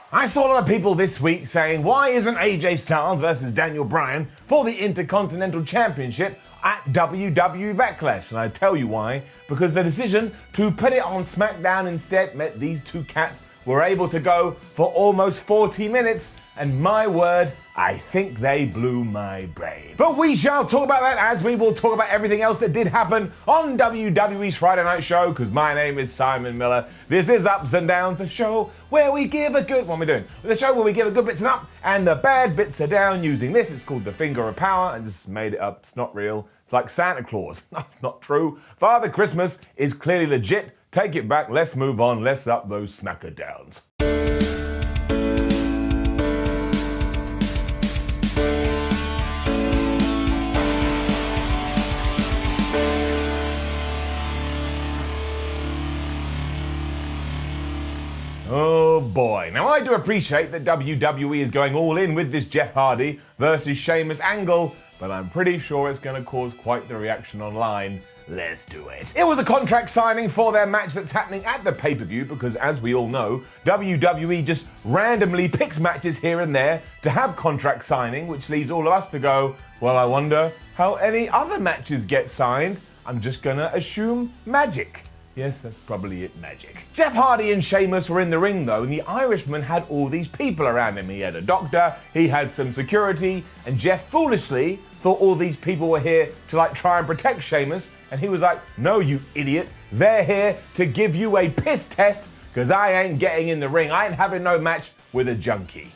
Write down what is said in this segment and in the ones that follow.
I saw a lot of people this week saying, why isn't AJ Styles versus Daniel Bryan for the Intercontinental Championship at WWE Backlash? And I tell you why. Because the decision to put it on SmackDown instead meant these two cats were able to go for almost 40 minutes. And my word, I think they blew my brain. But we shall talk about that as we will talk about everything else that did happen on WWE's Friday Night Show, because my name is Simon Miller. This is Ups and Downs, the show where we give a good... What am I doing? The show where we give a good bits and up, and the bad bits are down using this. It's called the Finger of Power. I just made it up. It's not real. It's like Santa Claus. That's not true. Father Christmas is clearly legit. Take it back. Let's move on. Let's up those smacker downs. Oh boy. Now I do appreciate that WWE is going all in with this Jeff Hardy versus Sheamus angle, but I'm pretty sure it's going to cause quite the reaction online. Let's do it. It was a contract signing for their match that's happening at the pay-per-view because, as we all know, WWE just randomly picks matches here and there to have contract signing, which leads all of us to go, well, I wonder how any other matches get signed. I'm just going to assume magic. Yes, that's probably it, magic. Jeff Hardy and Sheamus were in the ring though, and the Irishman had all these people around him. He had a doctor, he had some security, and Jeff foolishly thought all these people were here to try and protect Sheamus, and he was like, no, you idiot, they're here to give you a piss test, because I ain't getting in the ring. I ain't having no match with a junkie.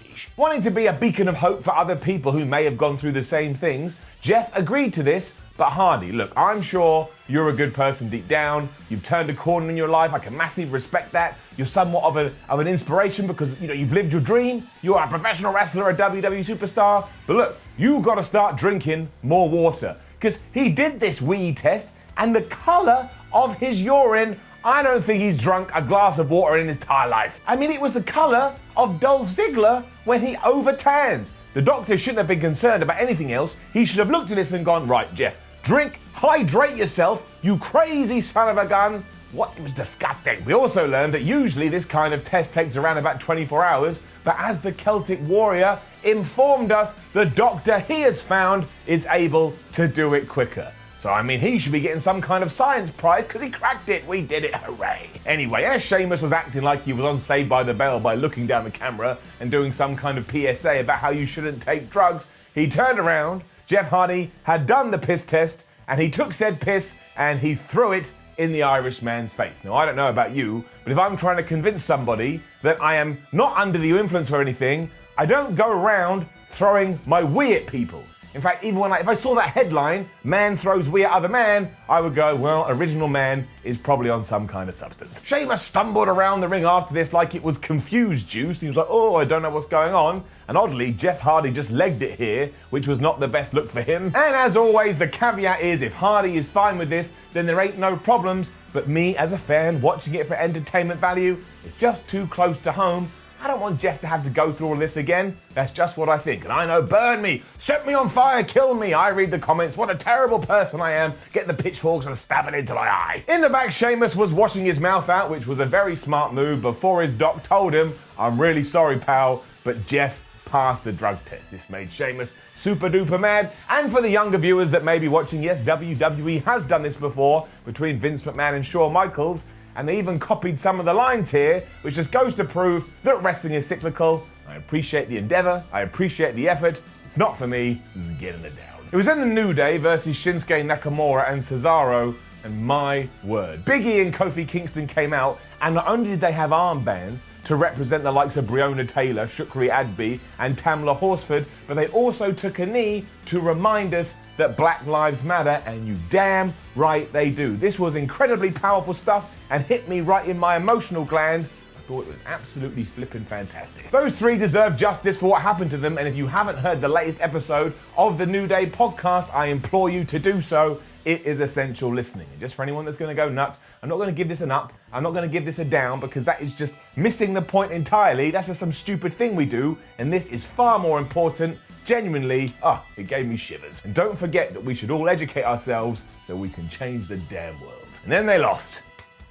Sheesh. Wanting to be a beacon of hope for other people who may have gone through the same things, Jeff agreed to this. But Hardy, look, I'm sure you're a good person deep down. You've turned a corner in your life. I can massively respect that. You're somewhat of an inspiration because you've lived your dream. You are a professional wrestler, a WWE superstar. But look, you've got to start drinking more water because he did this wee test, and the color of his urine, I don't think he's drunk a glass of water in his entire life. I mean, it was the color of Dolph Ziggler when he overtans. The doctor shouldn't have been concerned about anything else. He should have looked at this and gone, right, Jeff, drink, hydrate yourself, you crazy son of a gun. What? It was disgusting. We also learned that usually this kind of test takes around about 24 hours, but as the Celtic warrior informed us, the doctor he has found is able to do it quicker. So, I mean, he should be getting some kind of science prize because he cracked it. We did it, hooray. Anyway, as Sheamus was acting like he was on Saved by the Bell by looking down the camera and doing some kind of PSA about how you shouldn't take drugs, he turned around. Jeff Hardy had done the piss test, and he took said piss and he threw it in the Irishman's face. Now, I don't know about you, but if I'm trying to convince somebody that I am not under the influence or anything, I don't go around throwing my wee at people. In fact, even if I saw that headline, man throws wee at other man, I would go, well, original man is probably on some kind of substance. Sheamus stumbled around the ring after this like it was confused juice. He was like, oh, I don't know what's going on. And oddly, Jeff Hardy just legged it here, which was not the best look for him. And as always, the caveat is if Hardy is fine with this, then there ain't no problems. But me, as a fan, watching it for entertainment value, it's just too close to home. I don't want Jeff to have to go through all this again. That's just what I think. And I know, burn me, set me on fire, kill me. I read the comments, what a terrible person I am. Get the pitchforks and stab it into my eye. In the back, Sheamus was washing his mouth out, which was a very smart move before his doc told him, I'm really sorry, pal, but Jeff passed the drug test. This made Sheamus super duper mad. And for the younger viewers that may be watching, yes, WWE has done this before between Vince McMahon and Shawn Michaels. And they even copied some of the lines here, which just goes to prove that wrestling is cyclical. I appreciate the endeavor, I appreciate the effort. It's not for me, this is getting it down. It was in the New Day versus Shinsuke Nakamura and Cesaro, and my word. Big E and Kofi Kingston came out, and not only did they have armbands to represent the likes of Breonna Taylor, Shukri Adby, and Tamla Horsford, but they also took a knee to remind us that Black Lives Matter, and you damn right they do. This was incredibly powerful stuff and hit me right in my emotional gland. I thought it was absolutely flippin' fantastic. Those three deserve justice for what happened to them, and if you haven't heard the latest episode of the New Day podcast, I implore you to do so. It is essential listening. And just for anyone that's going to go nuts, I'm not going to give this an up, I'm not going to give this a down, because that is just missing the point entirely. That's just some stupid thing we do, and this is far more important. Genuinely, it gave me shivers. And don't forget that we should all educate ourselves so we can change the damn world. And then they lost.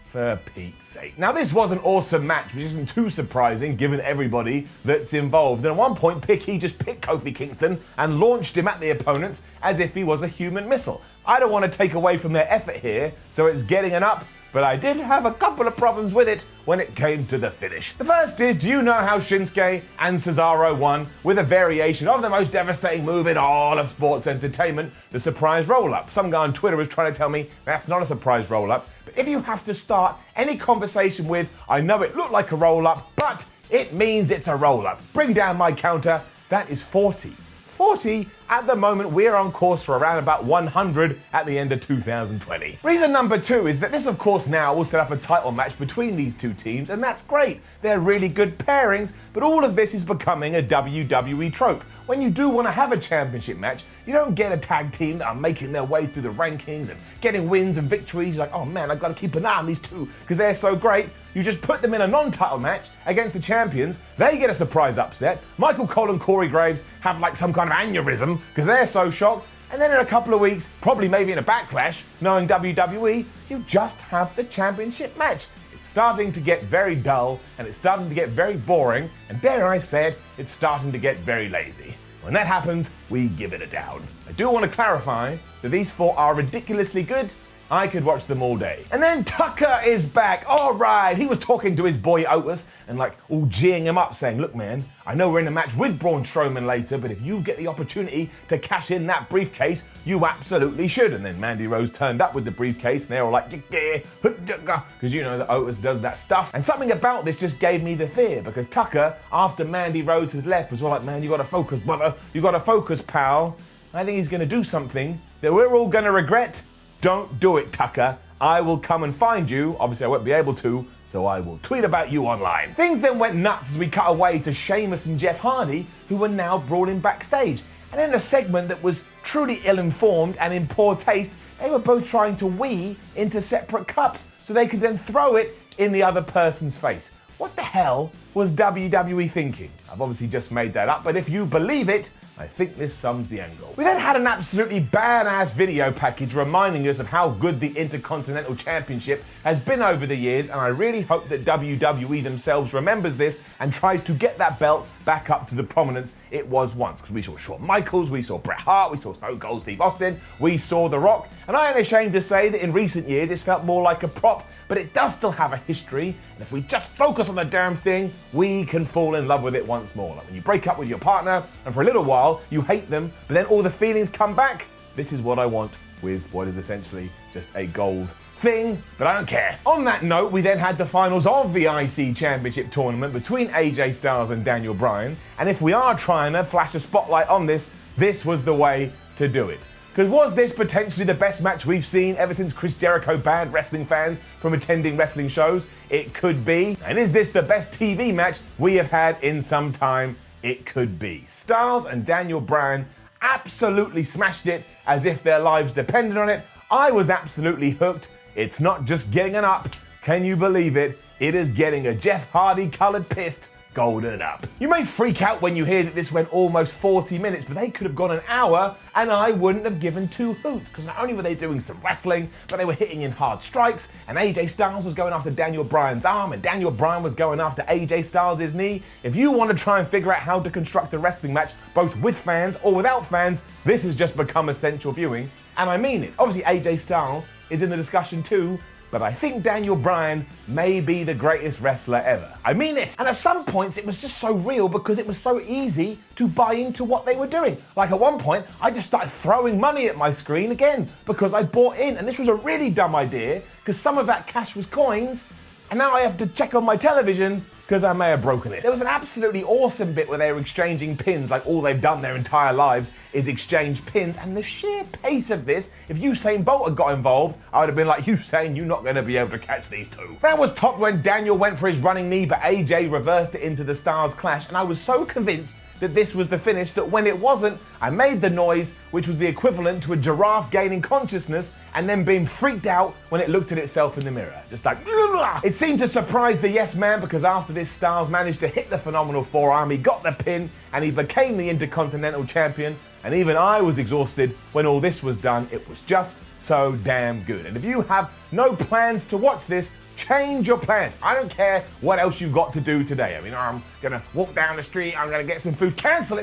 For Pete's sake. Now, this was an awesome match, which isn't too surprising given everybody that's involved. And at one point, Picky just picked Kofi Kingston and launched him at the opponents as if he was a human missile. I don't want to take away from their effort here, so it's getting an up, but I did have a couple of problems with it when it came to the finish. The first is, do you know how Shinsuke and Cesaro won with a variation of the most devastating move in all of sports entertainment, the surprise roll-up? Some guy on Twitter was trying to tell me that's not a surprise roll-up, but if you have to start any conversation with, I know it looked like a roll-up, but it means it's a roll-up. Bring down my counter, that is 40. 40, at the moment we're on course for around about 100 at the end of 2020. Reason number 2 is that this of course now will set up a title match between these two teams, and that's great. They're really good pairings, but all of this is becoming a WWE trope. When you do want to have a championship match, you don't get a tag team that are making their way through the rankings and getting wins and victories. You're like, oh man, I've got to keep an eye on these two because they're so great. You just put them in a non-title match against the champions. They get a surprise upset. Michael Cole and Corey Graves have like some kind of aneurysm because they're so shocked. And then in a couple of weeks, probably maybe in a backlash, knowing WWE, you just have the championship match. It's starting to get very dull and it's starting to get very boring. And dare I say it, it's starting to get very lazy. When that happens, we give it a down. I do want to clarify that these 4 are ridiculously good. I could watch them all day. And then Tucker is back. All right, he was talking to his boy Otis and like all geeing him up saying, look man, I know we're in a match with Braun Strowman later, but if you get the opportunity to cash in that briefcase, you absolutely should. And then Mandy Rose turned up with the briefcase and they were like, yeah, because you know that Otis does that stuff. And something about this just gave me the fear because Tucker, after Mandy Rose has left, was all like, man, you gotta focus, brother. You gotta focus, pal. I think he's gonna do something that we're all gonna regret. Don't do it, Tucker. I will come and find you. Obviously, I won't be able to, so I will tweet about you online. Things then went nuts as we cut away to Sheamus and Jeff Hardy, who were now brawling backstage. And in a segment that was truly ill-informed and in poor taste, they were both trying to wee into separate cups so they could then throw it in the other person's face. What the hell was WWE thinking? I've obviously just made that up, but if you believe it, I think this sums the angle. We then had an absolutely badass video package reminding us of how good the Intercontinental Championship has been over the years, and I really hope that WWE themselves remembers this and tries to get that belt back up to the prominence it was once. Because we saw Shawn Michaels, we saw Bret Hart, we saw Stone Cold Steve Austin, we saw The Rock, and I ain't ashamed to say that in recent years it's felt more like a prop, but it does still have a history, and if we just focus on the damn thing, we can fall in love with it once more. Like when you break up with your partner, and for a little while, you hate them, but then all the feelings come back. This is what I want with what is essentially just a gold thing, but I don't care. On that note, we then had the finals of the IC Championship tournament between AJ Styles and Daniel Bryan, and if we are trying to flash a spotlight on this, this was the way to do it. Because was this potentially the best match we've seen ever since Chris Jericho banned wrestling fans from attending wrestling shows? It could be. And is this the best TV match we have had in some time? It could be. Styles and Daniel Bryan absolutely smashed it as if their lives depended on it. I was absolutely hooked. It's not just getting an up. Can you believe it? It is getting a Jeff Hardy colored pissed golden up. You may freak out when you hear that this went almost 40 minutes, but they could have gone an hour and I wouldn't have given 2 hoots, because not only were they doing some wrestling, but they were hitting in hard strikes, and AJ Styles was going after Daniel Bryan's arm, and Daniel Bryan was going after AJ Styles' knee. If you want to try and figure out how to construct a wrestling match, both with fans or without fans, this has just become essential viewing, and I mean it. Obviously AJ Styles is in the discussion too, but I think Daniel Bryan may be the greatest wrestler ever. I mean it. And at some points it was just so real because it was so easy to buy into what they were doing. Like at one point, I just started throwing money at my screen again because I bought in, and this was a really dumb idea because some of that cash was coins, and now I have to check on my television because I may have broken it. There was an absolutely awesome bit where they were exchanging pins, like all they've done their entire lives is exchange pins, and the sheer pace of this, if Usain Bolt had got involved, I would have been like, Usain, you're not gonna be able to catch these two. That was topped when Daniel went for his running knee, but AJ reversed it into the Styles Clash, and I was so convinced that this was the finish that when it wasn't, I made the noise, which was the equivalent to a giraffe gaining consciousness and then being freaked out when it looked at itself in the mirror. Just like, ugh. It seemed to surprise the Yes Man because after this, Styles managed to hit the phenomenal forearm, he got the pin, and he became the Intercontinental Champion. And even I was exhausted when all this was done. It was just so damn good. And if you have no plans to watch this, change your plans. I don't care what else you've got to do today. I mean, I'm gonna walk down the street, I'm gonna get some food. Cancel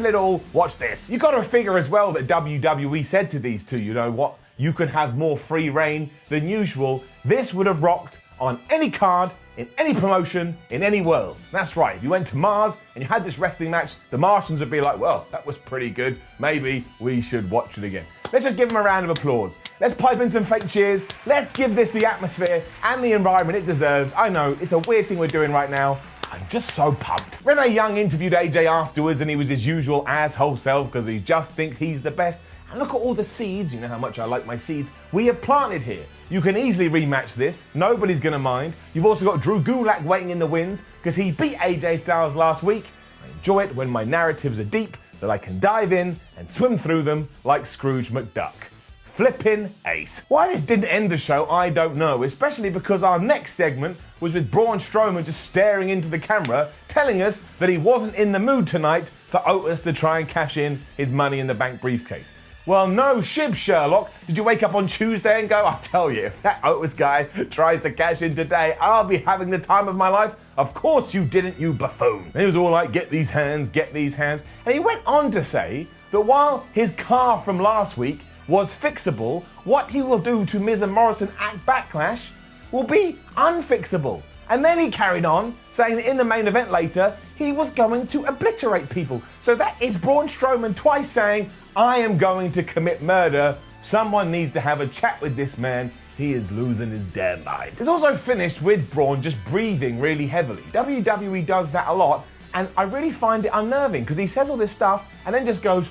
it all. Watch this. You gotta figure as well that WWE said to these two, you know what? You could have more free reign than usual. This would have rocked on any card, in any promotion, in any world. That's right, if you went to Mars and you had this wrestling match, the Martians would be like, well, that was pretty good. Maybe we should watch it again. Let's just give them a round of applause. Let's pipe in some fake cheers. Let's give this the atmosphere and the environment it deserves. I know, it's a weird thing we're doing right now. I'm just so pumped. Renee Young interviewed AJ afterwards and he was his usual asshole self because he just thinks he's the best. And look at all the seeds, you know how much I like my seeds, we have planted here. You can easily rematch this, nobody's gonna mind. You've also got Drew Gulak waiting in the wings because he beat AJ Styles last week. I enjoy it when my narratives are deep, that I can dive in and swim through them like Scrooge McDuck. Flippin' ace. Why this didn't end the show, I don't know, especially because our next segment was with Braun Strowman just staring into the camera, telling us that he wasn't in the mood tonight for Otis to try and cash in his Money in the Bank briefcase. Well, no shib, Sherlock. Did you wake up on Tuesday and go, I tell you, if that Otis guy tries to cash in today, I'll be having the time of my life? Of course you didn't, you buffoon. And he was all like, get these hands, get these hands. And he went on to say that while his car from last week was fixable, what he will do to Miz and Morrison at Backlash will be unfixable. And then he carried on, saying that in the main event later, he was going to obliterate people. So that is Braun Strowman twice saying, I am going to commit murder. Someone needs to have a chat with this man. He is losing his damn mind. It's also finished with Braun just breathing really heavily. WWE does that a lot, and I really find it unnerving because he says all this stuff and then just goes,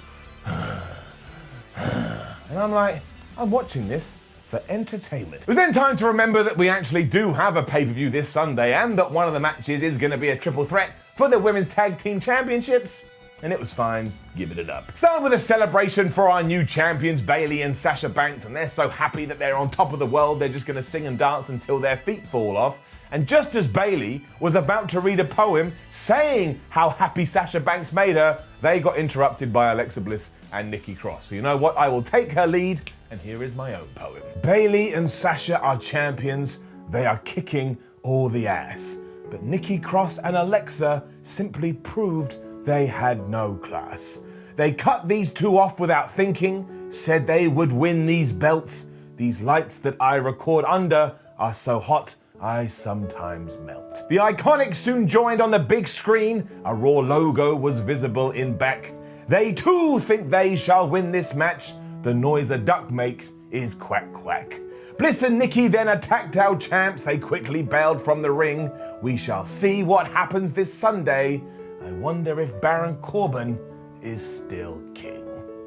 and I'm like, I'm watching this for entertainment. It was then time to remember that we actually do have a pay-per-view this Sunday and that one of the matches is going to be a triple threat for the Women's Tag Team Championships. And it was fine, giving it up. Starting with a celebration for our new champions, Bayley and Sasha Banks, and they're so happy that they're on top of the world, they're just gonna sing and dance until their feet fall off. And just as Bayley was about to read a poem saying how happy Sasha Banks made her, they got interrupted by Alexa Bliss and Nikki Cross. So you know what, I will take her lead, and here is my own poem. Bayley and Sasha are champions, they are kicking all the ass. But Nikki Cross and Alexa simply proved they had no class. They cut these two off without thinking, said they would win these belts. These lights that I record under are so hot, I sometimes melt. The Iconics soon joined on the big screen. A Raw logo was visible in back. They too think they shall win this match. The noise a duck makes is quack quack. Bliss and Nikki then attacked our champs. They quickly bailed from the ring. We shall see what happens this Sunday. I wonder if Baron Corbin is still king.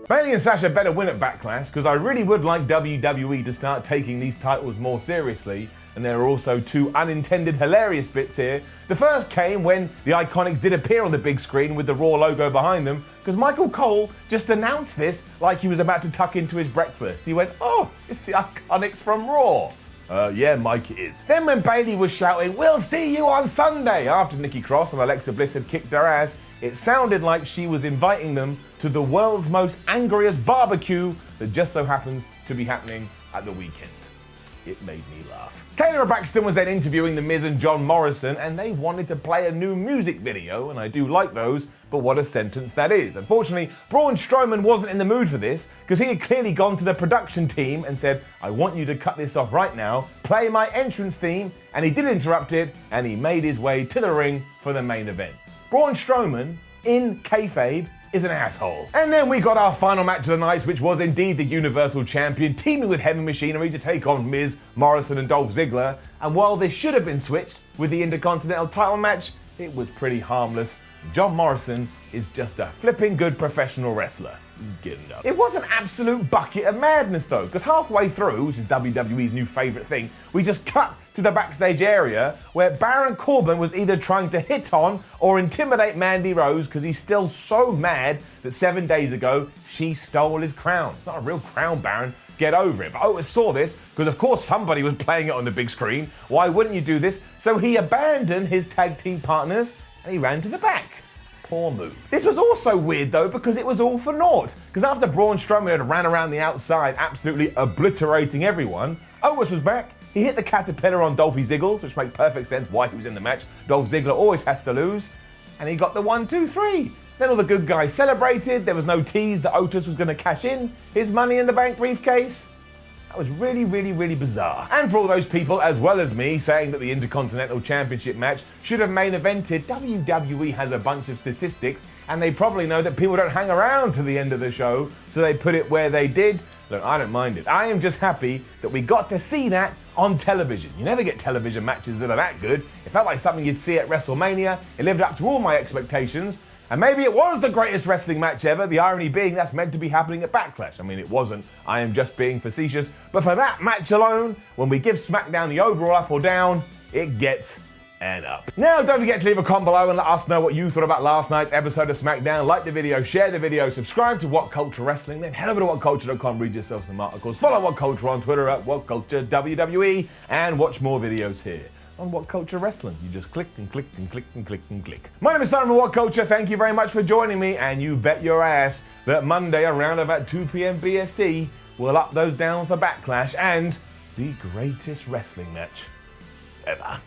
Bayley and Sasha better win at Backlash because I really would like WWE to start taking these titles more seriously. And there are also two unintended hilarious bits here. The first came when the Iconics did appear on the big screen with the Raw logo behind them because Michael Cole just announced this like he was about to tuck into his breakfast. He went, oh, it's the Iconics from Raw. Yeah, Mike, it is. Then when Bayley was shouting, we'll see you on Sunday, after Nikki Cross and Alexa Bliss had kicked her ass, it sounded like she was inviting them to the world's most angriest barbecue that just so happens to be happening at the weekend. It made me laugh. Kayla Braxton was then interviewing The Miz and John Morrison, and they wanted to play a new music video, and I do like those, but what a sentence that is. Unfortunately, Braun Strowman wasn't in the mood for this, because he had clearly gone to the production team and said, I want you to cut this off right now, play my entrance theme, and he did interrupt it, and he made his way to the ring for the main event. Braun Strowman, in kayfabe, is an asshole. And then we got our final match of the night, which was indeed the Universal Champion teaming with Heavy Machinery to take on Miz, Morrison and Dolph Ziggler. And while this should have been switched with the Intercontinental title match, it was pretty harmless. John Morrison is just a flipping good professional wrestler. He's getting up. It was an absolute bucket of madness though, because halfway through, which is WWE's new favourite thing, we just cut to the backstage area where Baron Corbin was either trying to hit on or intimidate Mandy Rose because he's still so mad that 7 days ago she stole his crown. It's not a real crown, Baron. Get over it. But Otis saw this because of course somebody was playing it on the big screen. Why wouldn't you do this? So he abandoned his tag team partners and he ran to the back. Poor move. This was also weird though because it was all for naught. Because after Braun Strowman had ran around the outside absolutely obliterating everyone, Otis was back. He hit the caterpillar on Dolph Ziggler, which makes perfect sense why he was in the match. Dolph Ziggler always has to lose. And he got the 1, 2, 3. Then all the good guys celebrated. There was no tease that Otis was going to cash in his Money in the Bank briefcase. That was really, really, really bizarre. And for all those people, as well as me, saying that the Intercontinental Championship match should have main evented, WWE has a bunch of statistics, and they probably know that people don't hang around to the end of the show, so they put it where they did. Look, I don't mind it. I am just happy that we got to see that on television. You never get television matches that are that good. It felt like something you'd see at WrestleMania. It lived up to all my expectations. And maybe it was the greatest wrestling match ever, the irony being that's meant to be happening at Backlash. I mean, it wasn't. I am just being facetious. But for that match alone, when we give SmackDown the overall up or down, it gets an up. Now, don't forget to leave a comment below and let us know what you thought about last night's episode of SmackDown. Like the video, share the video, subscribe to WhatCulture Wrestling, then head over to WhatCulture.com, read yourself some articles, follow WhatCulture on Twitter at WhatCulture WWE, and watch more videos here on WhatCulture Wrestling. You just click and click and click and click and click. My name is Simon from WhatCulture. Thank you very much for joining me, and you bet your ass that Monday around about 2 p.m. BST we'll up those down for Backlash and the greatest wrestling match ever.